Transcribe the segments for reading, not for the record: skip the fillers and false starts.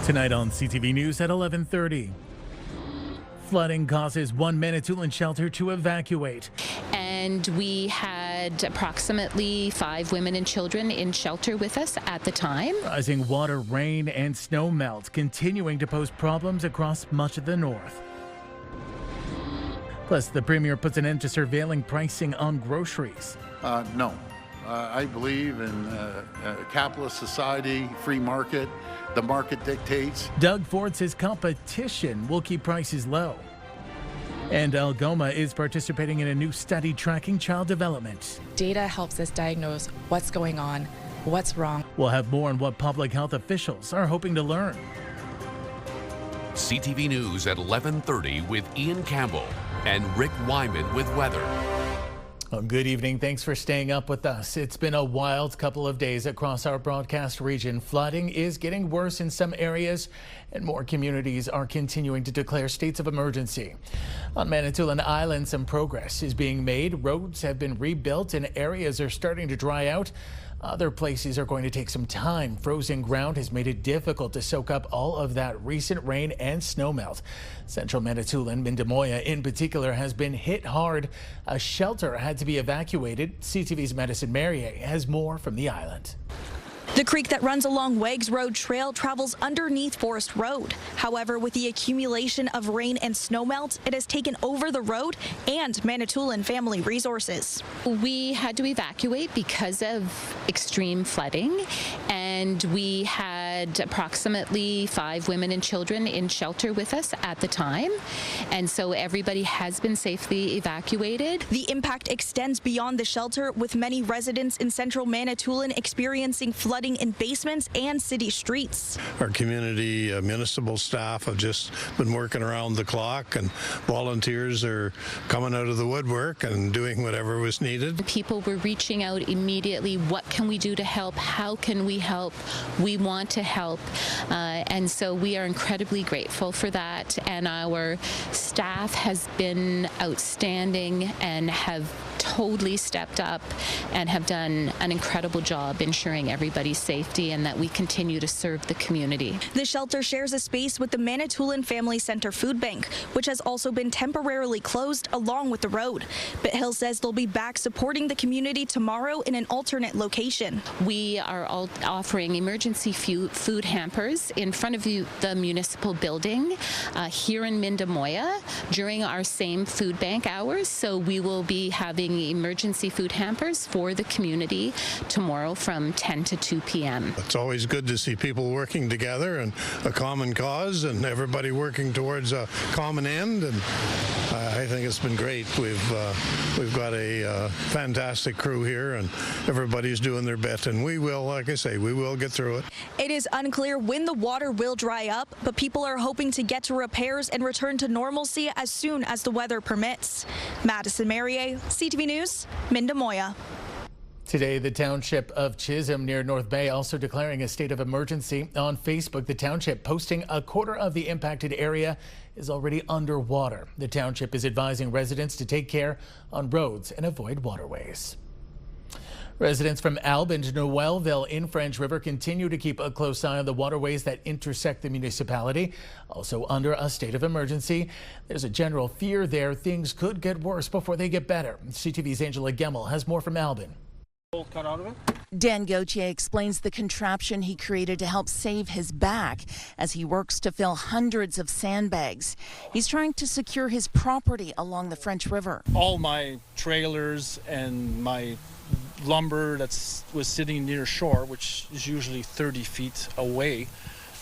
Tonight on CTV News at 11:30. Flooding causes one Manitoulin shelter to evacuate. And we had approximately 5 women and children in shelter with us at the time. Rising water, rain, and snow melt continuing to pose problems across much of the north. Plus, the Premier puts an end to surveilling pricing on groceries. No. I believe in a capitalist society, free market. The market dictates. Doug Ford says competition will keep prices low. And Algoma is participating in a new study tracking child development. Data helps us diagnose what's going on, what's wrong. We'll have more on what public health officials are hoping to learn. CTV News at 11:30 with Ian Campbell and Rick Wyman with weather. Well, good evening. Thanks for staying up with us. It's been a wild couple of days across our broadcast region. Flooding is getting worse in some areas, and more communities are continuing to declare states of emergency. On Manitoulin Island, some progress is being made. Roads have been rebuilt and areas are starting to dry out. Other places are going to take some time. Frozen ground has made it difficult to soak up all of that recent rain and snowmelt. Central Manitoulin, Mindemoya in particular, has been hit hard. A shelter had to be evacuated. CTV's Madison Merrier has more from the island. The creek that runs along Wags Road Trail travels underneath Forest Road. However, with the accumulation of rain and snowmelt, it has taken over the road and Manitoulin family resources. We had to evacuate because of extreme flooding, and we had approximately 5 women and children in shelter with us at the time, and so everybody has been safely evacuated. The impact extends beyond the shelter, with many residents in central Manitoulin experiencing flooding in basements and city streets. Our community municipal staff have just been working around the clock, and volunteers are coming out of the woodwork and doing whatever was needed. People were reaching out immediately. What can we do to help? How can we help? We want to help. And so we are incredibly grateful for that. And our staff has been outstanding and have totally stepped up and have done an incredible job ensuring everybody's safety and that we continue to serve the community. The shelter shares a space with the Manitoulin Family Center Food Bank, which has also been temporarily closed along with the road. But Hill says they'll be back supporting the community tomorrow in an alternate location. We are all offering emergency food hampers in front of the municipal building here in Mindemoya during our same food bank hours. So we will be having emergency food hampers for the community tomorrow from 10 to 2 p.m. It's always good to see people working together and a common cause and everybody working towards a common end, and I think it's been great. We've got a fantastic crew here, and everybody's doing their bit, and we will, like I say, we will get through it. It is unclear when the water will dry up, but people are hoping to get to repairs and return to normalcy as soon as the weather permits. Madison Merrier, CTV News, Mindemoya. Today, the township of Chisholm near North Bay also declaring a state of emergency. On Facebook, the township posting a quarter of the impacted area is already underwater. The township is advising residents to take care on roads and avoid waterways. Residents from Albin to Noelville in French River continue to keep a close eye on the waterways that intersect the municipality. Also under a state of emergency. There's a general fear there things could get worse before they get better. CTV's Angela Gemmell has more from Albin. Cut out of it. Dan Gauthier explains the contraption he created to help save his back as he works to fill hundreds of sandbags. He's trying to secure his property along the French River. All my trailers and my lumber that was sitting near shore, which is usually 30 feet away,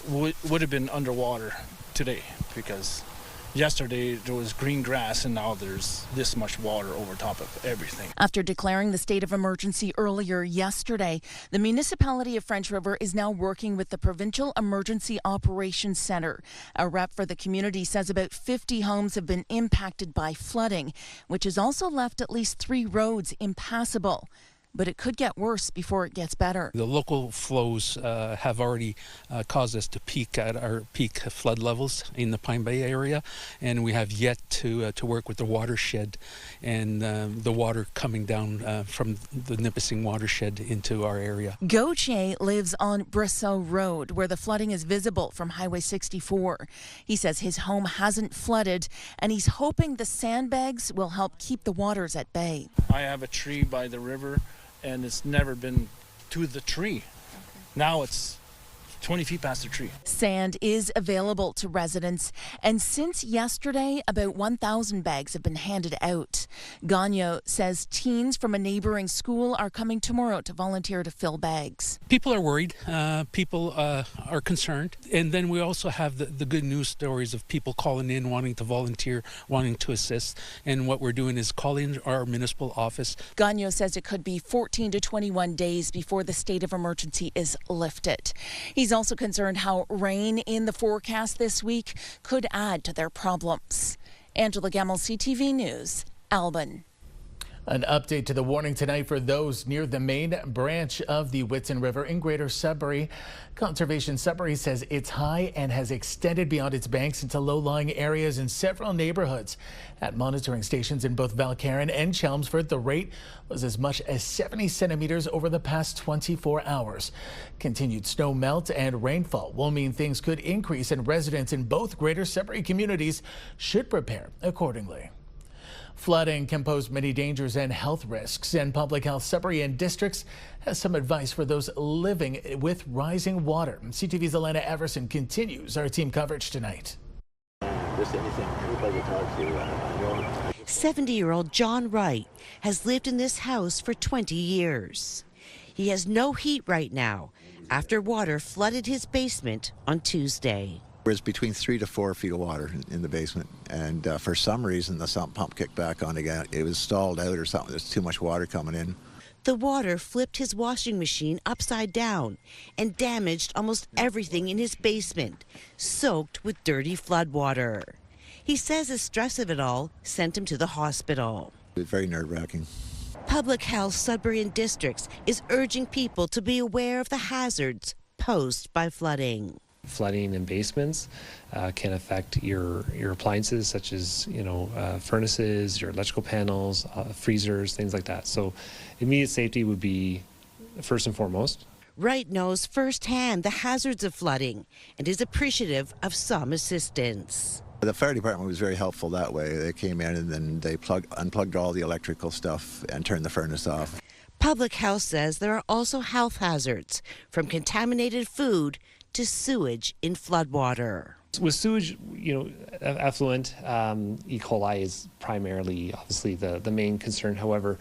would have been underwater today, because yesterday there was green grass and now there's this much water over top of everything. After declaring the state of emergency earlier yesterday, the municipality of French River is now working with the Provincial Emergency Operations Centre. A rep for the community says about 50 homes have been impacted by flooding, which has also left at least 3 roads impassable. but it could get worse before it gets better. The local flows have already caused us to peak at our peak flood levels in the Pine Bay area, and we have yet to work with the watershed and the water coming down from the Nipissing watershed into our area. Gauthier lives on Brasseau Road, where the flooding is visible from Highway 64. He says his home hasn't flooded, and he's hoping the sandbags will help keep the waters at bay. I have a tree by the river, and it's never been to the tree. Now it's 20 feet past the tree. Sand is available to residents, and since yesterday, about 1,000 bags have been handed out. Gagnon says teens from a neighboring school are coming tomorrow to volunteer to fill bags. People are worried. People are concerned. And then we also have the good news stories of people calling in, wanting to volunteer, wanting to assist. And what we're doing is calling our municipal office. Gagnon says it could be 14 to 21 days before the state of emergency is lifted. He's also concerned how rain in the forecast this week could add to their problems. Angela Gemmell, CTV News, Albin. An update to the warning tonight for those near the main branch of the Whitson River in Greater Sudbury. Conservation Sudbury says it's high and has extended beyond its banks into low-lying areas in several neighborhoods. At monitoring stations in both Valcarron and Chelmsford, the rate was as much as 70 centimeters over the past 24 hours. Continued snow melt and rainfall will mean things could increase, and residents in both Greater Sudbury communities should prepare accordingly. Flooding can pose many dangers and health risks, and Public Health Sudbury and districts has some advice for those living with rising water. CTV's Elena Everson continues our team coverage tonight. Just anything, anybody to talk to. 70-year-old John Wright has lived in this house for 20 years. He has no heat right now after water flooded his basement on Tuesday. There's between 3 to 4 feet of water in the basement, and for some reason the sump pump kicked back on again. It was stalled out or something. There's too much water coming in. The water flipped his washing machine upside down and damaged almost everything in his basement, soaked with dirty flood water. He says the stress of it all sent him to the hospital. It was very nerve-wracking. Public Health Sudbury and districts is urging people to be aware of the hazards posed by flooding. Flooding in basements can affect your appliances, such as furnaces, your electrical panels, freezers, things like that. So immediate safety would be first and foremost. Wright knows firsthand the hazards of flooding and is appreciative of some assistance. The fire department was very helpful that way. They came in and then they unplugged all the electrical stuff and turned the furnace off. Public Health says there are also health hazards, from contaminated food to sewage in floodwater. With sewage, effluent, E. coli is primarily, obviously, the main concern. However,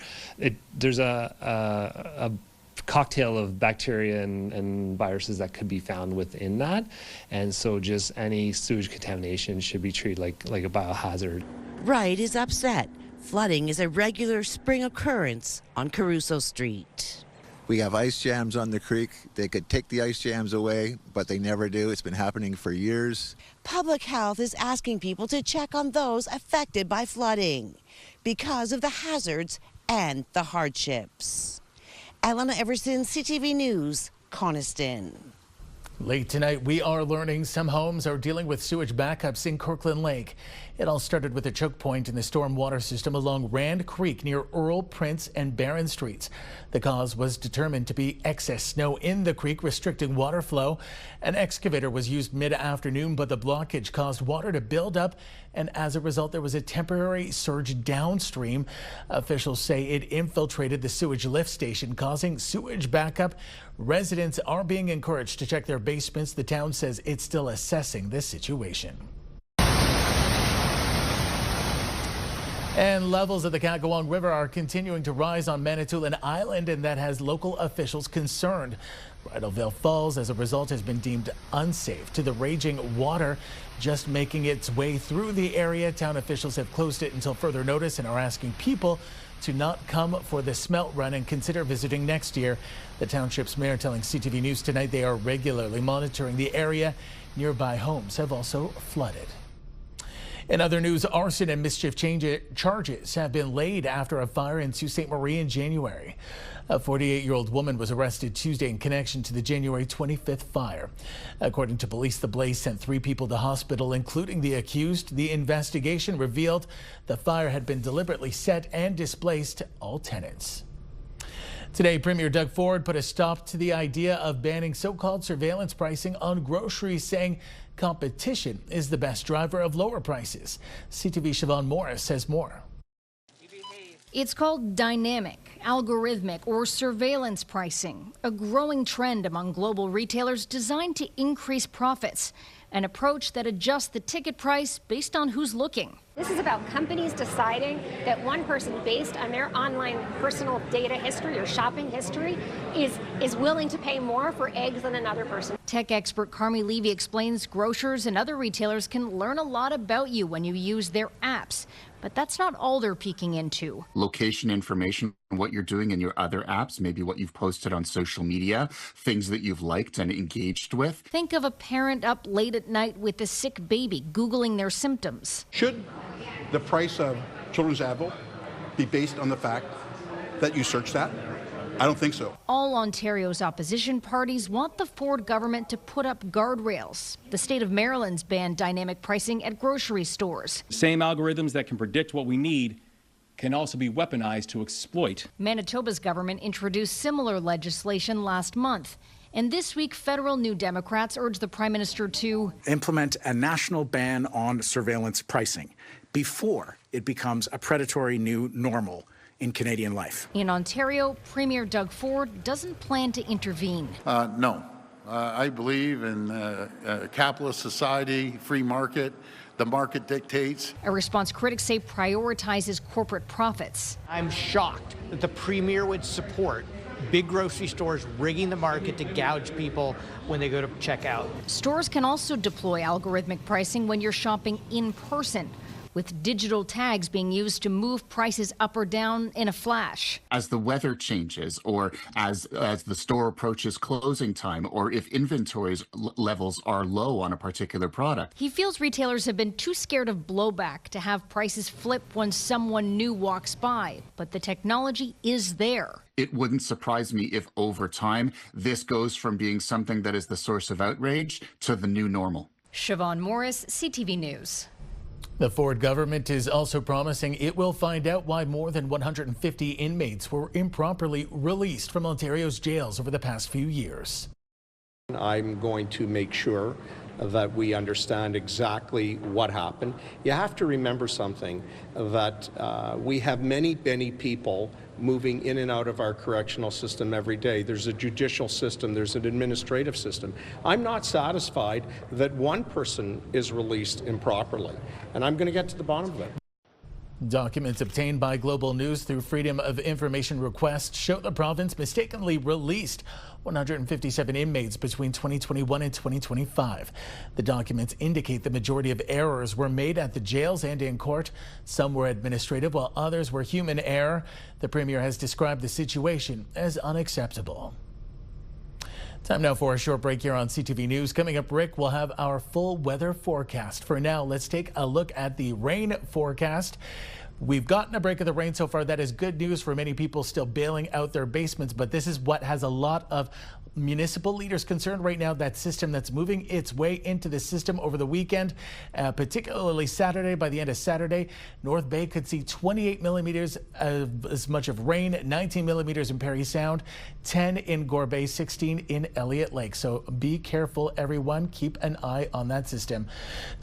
there's a cocktail of bacteria and viruses that could be found within that, and so just any sewage contamination should be treated like a biohazard. Wright is upset. Flooding is a regular spring occurrence on Caruso Street. We have ice jams on the creek. They could take the ice jams away, but they never do. It's been happening for years. Public Health is asking people to check on those affected by flooding because of the hazards and the hardships. Elena Everson, CTV News, Coniston. Late tonight, we are learning some homes are dealing with sewage backups in Kirkland Lake. It all started with a choke point in the storm water system along Rand Creek near Earl, Prince, and Barron Streets. The cause was determined to be excess snow in the creek, restricting water flow. An excavator was used mid-afternoon, but the blockage caused water to build up, and as a result, there was a temporary surge downstream. Officials say it infiltrated the sewage lift station, causing sewage backup. Residents are being encouraged to check their basements. The town says it's still assessing this situation. And levels of the Cagawong River are continuing to rise on Manitoulin Island, and that has local officials concerned. Bridalveil Falls, as a result, has been deemed unsafe to the raging water just making its way through the area. Town officials have closed it until further notice and are asking people to not come for the smelt run and consider visiting next year. The township's mayor telling CTV News tonight they are regularly monitoring the area. Nearby homes have also flooded. In other news, arson and mischief charges have been laid after a fire in Sault Ste. Marie in January. A 48-year-old woman was arrested Tuesday in connection to the January 25th fire. According to police, the blaze sent 3 people to hospital, including the accused. The investigation revealed the fire had been deliberately set and displaced all tenants. Today, Premier Doug Ford put a stop to the idea of banning so-called surveillance pricing on groceries, saying competition is the best driver of lower prices. CTV's Siobhan Morris says more. It's called dynamic, algorithmic, or surveillance pricing, a growing trend among global retailers designed to increase profits, an approach that adjusts the ticket price based on who's looking. This is about companies deciding that one person, based on their online personal data history or shopping history, is willing to pay more for eggs than another person. Tech expert Carmi Levy explains grocers and other retailers can learn a lot about you when you use their apps, but that's not all they're peeking into. Location information, what you're doing in your other apps, maybe what you've posted on social media, things that you've liked and engaged with. Think of a parent up late at night with a sick baby Googling their symptoms. Should the price of children's Advil be based on the fact that you search that? I don't think so. All Ontario's opposition parties want the Ford government to put up guardrails. The state of Maryland's banned dynamic pricing at grocery stores. Same algorithms that can predict what we need can also be weaponized to exploit. Manitoba's government introduced similar legislation last month. And this week, federal New Democrats urged the Prime Minister to implement a national ban on surveillance pricing before it becomes a predatory new normal in Canadian life. In Ontario, Premier Doug Ford doesn't plan to intervene. No. I believe in a capitalist society, free market. The market dictates. A response critics say prioritizes corporate profits. I'm shocked that the Premier would support big grocery stores rigging the market to gouge people when they go to check out. Stores can also deploy algorithmic pricing when you're shopping in person, with digital tags being used to move prices up or down in a flash. As the weather changes, or as the store approaches closing time, or if inventories levels are low on a particular product. He feels retailers have been too scared of blowback to have prices flip when someone new walks by, but the technology is there. It wouldn't surprise me if over time this goes from being something that is the source of outrage to the new normal. Siobhan Morris, CTV News. The Ford government is also promising it will find out why more than 150 inmates were improperly released from Ontario's jails over the past few years. I'm going to make sure that we understand exactly what happened. You have to remember something, that we have many people moving in and out of our correctional system every day. There's a judicial system, there's an administrative system. I'm not satisfied that one person is released improperly, and I'm going to get to the bottom of it. Documents obtained by Global News through Freedom of Information request show the province mistakenly released 157 inmates between 2021 and 2025. The documents indicate the majority of errors were made at the jails and in court. Some were administrative, while others were human error. The Premier has described the situation as unacceptable. Time now for a short break here on CTV News. Coming up, Rick will have our full weather forecast. For now, let's take a look at the rain forecast. We've gotten a break of the rain so far. That is good news for many people still bailing out their basements, but this is what has a lot of municipal leaders concerned right now, that system that's moving its way into the system over the weekend, particularly Saturday. By the end of Saturday, North Bay could see 28 millimeters of as much of rain, 19 millimeters in Parry Sound, 10 in Gore Bay, 16 in Elliott Lake. So be careful, everyone. Keep an eye on that system.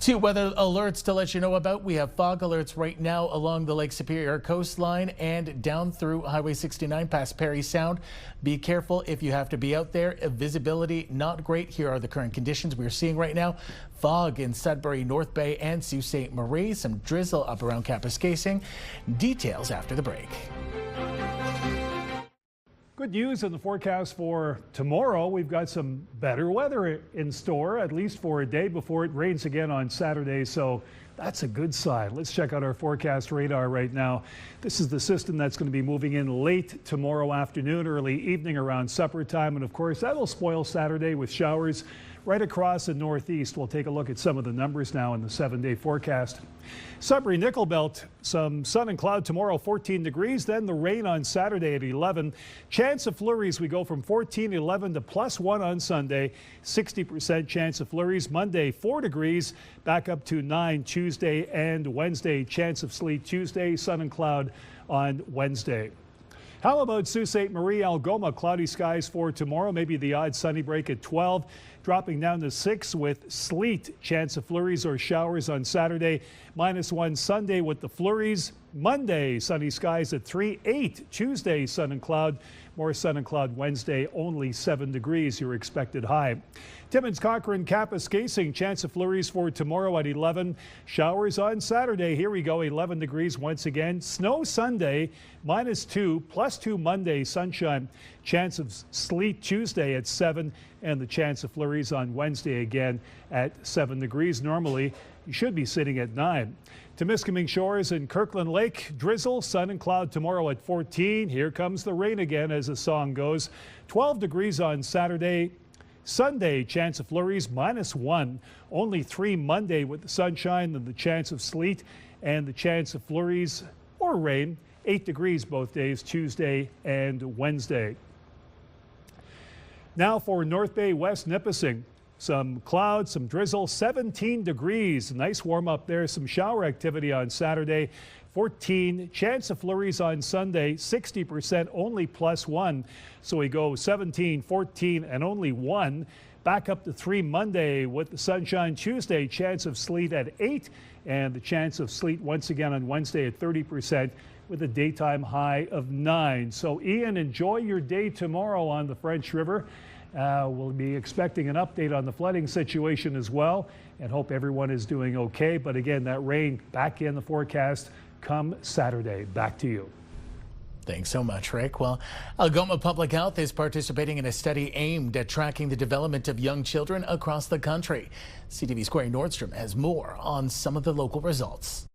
2 weather alerts to let you know about. We have fog alerts right now along the Lake Superior coastline and down through Highway 69 past Parry Sound. Be careful if you have to be out there. Visibility not great. Here are the current conditions we're seeing right now. Fog in Sudbury, North Bay, and Sault Ste. Marie. Some drizzle up around Kapuskasing. Details after the break. Good news in the forecast for tomorrow. We've got some better weather in store, at least for a day before it rains again on Saturday. So That's a good sign. Let's check out our forecast radar right now. This is the system that's going to be moving in late tomorrow afternoon, early evening around supper time. And of course, that'll spoil Saturday with showers right across the northeast. We'll take a look at some of the numbers now in the 7-day forecast. Sudbury Nickel Belt, some sun and cloud tomorrow, 14 degrees. Then the rain on Saturday at 11. Chance of flurries, we go from 14, 11 to +1 on Sunday. 60% chance of flurries. Monday, 4 degrees, back up to 9 Tuesday and Wednesday. Chance of sleet Tuesday, sun and cloud on Wednesday. How about Sault Ste. Marie, Algoma? Cloudy skies for tomorrow, maybe the odd sunny break at 12. Dropping down to 6 with sleet. Chance of flurries or showers on Saturday. -1 Sunday with the flurries. Monday, sunny skies at 3, 8 Tuesday, sun and cloud. More sun and cloud Wednesday, only 7 degrees your expected high. Timmins, Cochrane, Kapuskasing, chance of flurries for tomorrow at 11. Showers on Saturday. Here we go, 11 degrees once again. Snow Sunday, -2, +2 Monday, sunshine. Chance of sleet Tuesday at 7, and the chance of flurries on Wednesday again at 7 degrees. Normally, you should be sitting at 9. Temiskaming Shores and Kirkland Lake, drizzle, sun and cloud tomorrow at 14. Here comes the rain again, as the song goes. 12 degrees on Saturday. Sunday, chance of flurries, -1. Only 3 Monday with the sunshine and the chance of sleet and the chance of flurries or rain. 8 degrees both days, Tuesday and Wednesday. Now for North Bay, West Nipissing. Some clouds, some drizzle, 17 degrees. Nice warm up there. Some shower activity on Saturday. 14, chance of flurries on Sunday, 60%, only +1. So we go 17, 14, and only 1. Back up to 3 Monday with the sunshine. Tuesday, chance of sleet at 8, and the chance of sleet once again on Wednesday at 30% with a daytime high of 9. So Ian, enjoy your day tomorrow on the French River. We'll be expecting an update on the flooding situation as well, and hope everyone is doing okay. But again, that rain back in the forecast come Saturday. Back to you. Thanks so much, Rick. Well, Algoma Public Health is participating in a study aimed at tracking the development of young children across the country. CTV's Corey Nordstrom has more on some of the local results.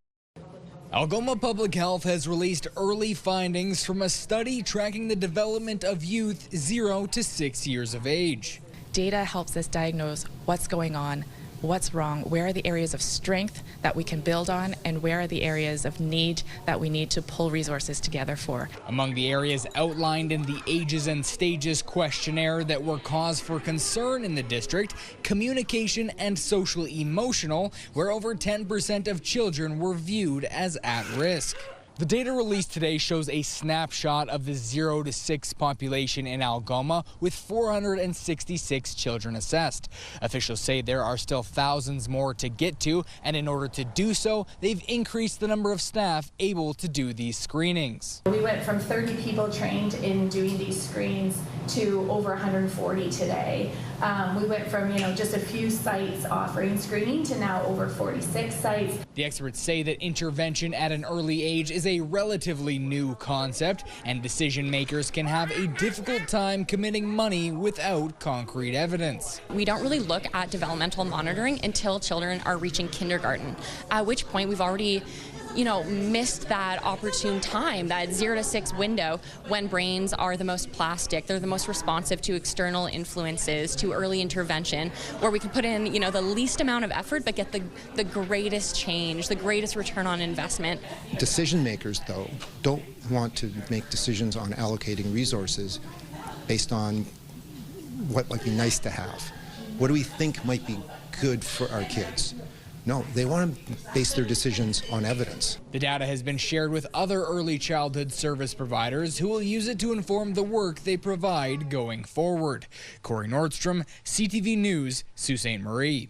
Algoma Public Health has released early findings from a study tracking the development of youth 0 to 6 years of age. Data helps us diagnose what's going on, what's wrong, where are the areas of strength that we can build on, and where are the areas of need that we need to pull resources together for. Among the areas outlined in the Ages and Stages questionnaire that were cause for concern in the district, communication and social emotional, where over 10% of children were viewed as at risk. The data released today shows a snapshot of the 0 to 6 population in Algoma, with 466 children assessed. Officials say there are still thousands more to get to, and in order to do so, they've increased the number of staff able to do these screenings. We went from 30 people trained in doing these screenings to over 140 today. We went from, just a few sites offering screening to now over 46 sites. The experts say that intervention at an early age is a relatively new concept, and decision makers can have a difficult time committing money without concrete evidence. We don't really look at developmental monitoring until children are reaching kindergarten, at which point we've already missed that opportune time, that 0 to 6 window when brains are the most plastic, they're the most responsive to external influences, to early intervention, where we can put in, the least amount of effort but get the greatest change, the greatest return on investment. Decision makers, though, don't want to make decisions on allocating resources based on what might be nice to have. What do we think might be good for our kids? No, they want to base their decisions on evidence. The data has been shared with other early childhood service providers who will use it to inform the work they provide going forward. Corey Nordstrom, CTV News, Sault Ste. Marie.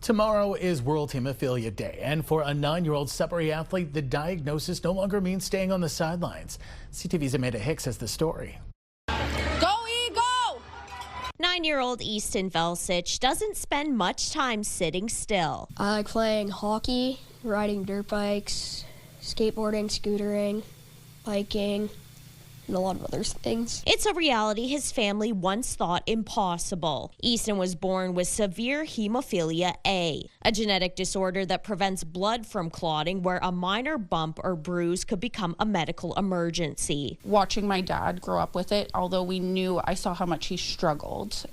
Tomorrow is World Hemophilia Day, and for a 9-year-old Sudbury athlete, the diagnosis no longer means staying on the sidelines. CTV's Amanda Hicks has the story. 9-year-old Easton Velsich doesn't spend much time sitting still. I like playing hockey, riding dirt bikes, skateboarding, scootering, biking, and a lot of other things. It's a reality his family once thought impossible. Easton was born with severe hemophilia A, a genetic disorder that prevents blood from clotting where a minor bump or bruise could become a medical emergency. Watching my dad grow up with it, although I saw how much he struggled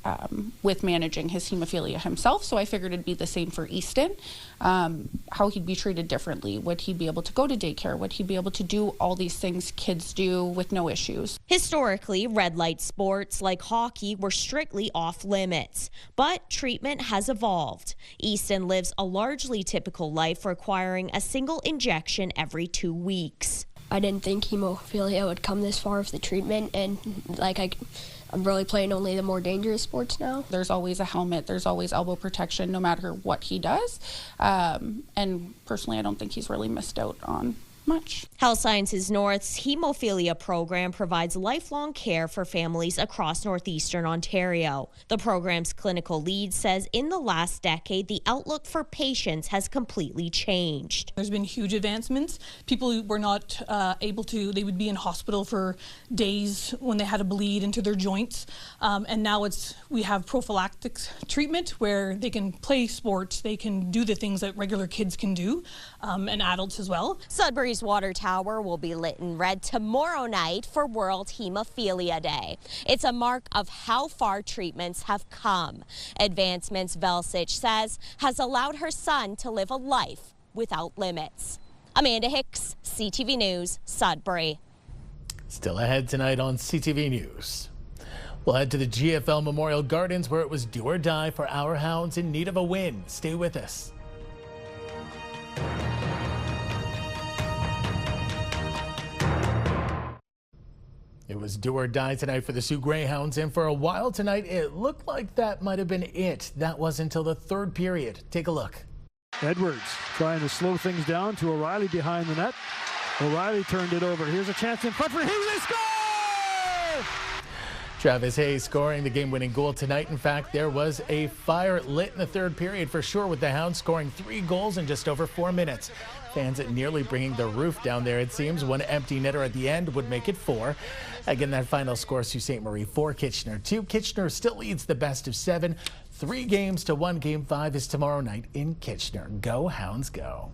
with managing his hemophilia himself, so I figured it'd be the same for Easton. How he'd be treated differently. Would he be able to go to daycare? Would he be able to do all these things kids do with no issues? Historically, red light sports like hockey were strictly off limits, but treatment has evolved. Easton lives a largely typical life requiring a single injection every 2 weeks. I didn't think hemophilia would come this far with the treatment, and I'm really playing only the more dangerous sports now. There's always a helmet, there's always elbow protection, no matter what he does. And personally, I don't think he's really missed out on much. Health Sciences North's hemophilia program provides lifelong care for families across Northeastern Ontario. The program's clinical lead says in the last decade, the outlook for patients has completely changed. There's been huge advancements. People were not able to, they would be in hospital for days when they had a bleed into their joints. And now we have prophylactic treatment where they can play sports, they can do the things that regular kids can do, and adults as well. Sudbury's water tower will be lit in red tomorrow night for World Hemophilia Day. It's a mark of how far treatments have come. Advancements, Velsich says, has allowed her son to live a life without limits. Amanda Hicks, CTV News, Sudbury. Still ahead tonight on CTV News. We'll head to the GFL Memorial Gardens where it was do or die for our hounds in need of a win. Stay with us. It was do or die tonight for the Sioux Greyhounds, and for a while tonight, it looked like that might have been it. That was until the third period. Take a look. Edwards trying to slow things down to O'Reilly behind the net. O'Reilly turned it over. Here's a chance in front for Hayes. They score! Travis Hayes scoring the game-winning goal tonight. In fact, there was a fire lit in the third period for sure, with the Hounds scoring 3 goals in just over 4 minutes. Fans nearly bringing the roof down there, it seems. One empty netter at the end would make it 4. Again, that final score, Sault Ste. Marie 4, Kitchener 2. Kitchener still leads the best of 7. 3 games to 1. Game 5 is tomorrow night in Kitchener. Go Hounds, go.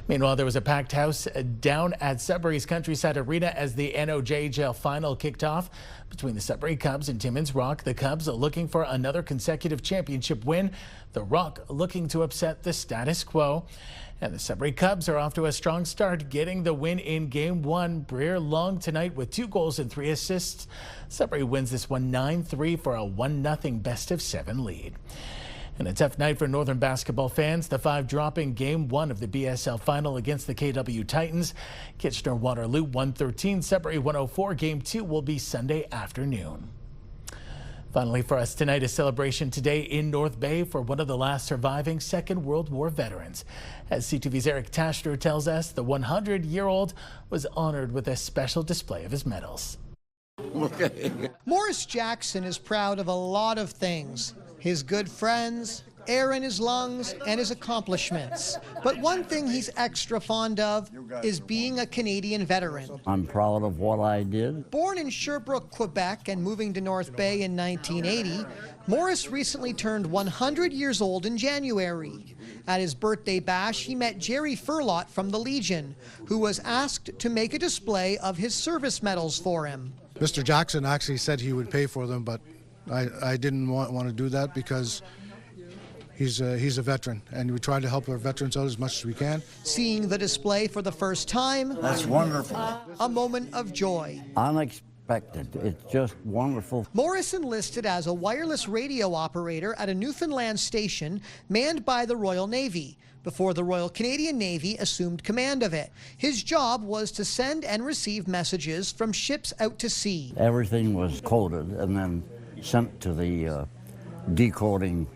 Meanwhile, there was a packed house down at Sudbury's Countryside Arena as the NOJHL final kicked off between the Sudbury Cubs and Timmins Rock. The Cubs looking for another consecutive championship win. The Rock looking to upset the status quo. And the Sudbury Cubs are off to a strong start, getting the win in Game 1. Breer Long tonight with 2 goals and 3 assists. Sudbury wins this one 9-3 for a 1-0 best-of-7 lead. And a tough night for Northern basketball fans. The 5 dropping Game 1 of the BSL final against the KW Titans. Kitchener-Waterloo 113, Sudbury 104. Game 2 will be Sunday afternoon. Finally for us tonight, a celebration today in North Bay for one of the last surviving Second World War veterans. As CTV's Eric Tashter tells us, the 100-year-old was honored with a special display of his medals. Morris Jackson is proud of a lot of things. His good friends, air in his lungs, and his accomplishments. But one thing he's extra fond of is being a Canadian veteran. I'm proud of what I did. Born in Sherbrooke, Quebec, and moving to North Bay in 1980, Morris recently turned 100 years old in January. At his birthday bash, he met Jerry Furlot from the Legion, who was asked to make a display of his service medals for him. Mr. Jackson actually said he would pay for them, but I didn't want to do that because he's a veteran, and we try to help our veterans out as much as we can. Seeing the display for the first time, that's wonderful. A moment of joy. Unexpected. It's just wonderful. Morris enlisted as a wireless radio operator at a Newfoundland station manned by the Royal Navy before the Royal Canadian Navy assumed command of it. His job was to send and receive messages from ships out to sea. Everything was coded and then sent to the decoding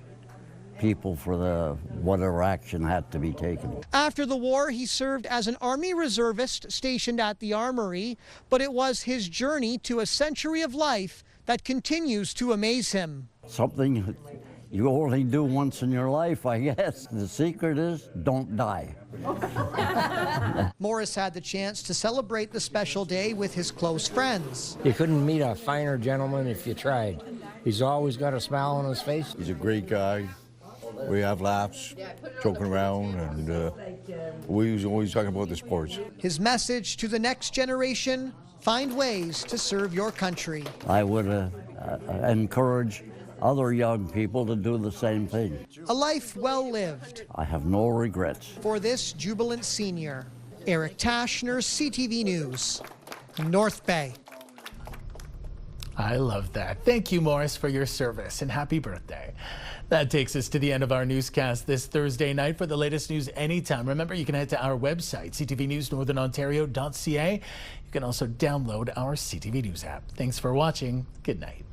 people for the whatever action had to be taken. After the war, he served as an Army reservist stationed at the Armory, but it was his journey to a century of life that continues to amaze him. Something you only do once in your life, I guess. The secret is don't die. Morris had the chance to celebrate the special day with his close friends. You couldn't meet a finer gentleman if you tried. He's always got a smile on his face. He's a great guy. We have laughs, joking around, and we was always talking about the sports. His message to the next generation, find ways to serve your country. I would encourage other young people to do the same thing. A life well lived. I have no regrets. For this jubilant senior, Eric Tashner, CTV News, North Bay. I love that. Thank you, Morris, for your service, and happy birthday. That takes us to the end of our newscast this Thursday night. For the latest news anytime, remember you can head to our website, ctvnewsnorthernontario.ca. You can also download our CTV News app. Thanks for watching. Good night.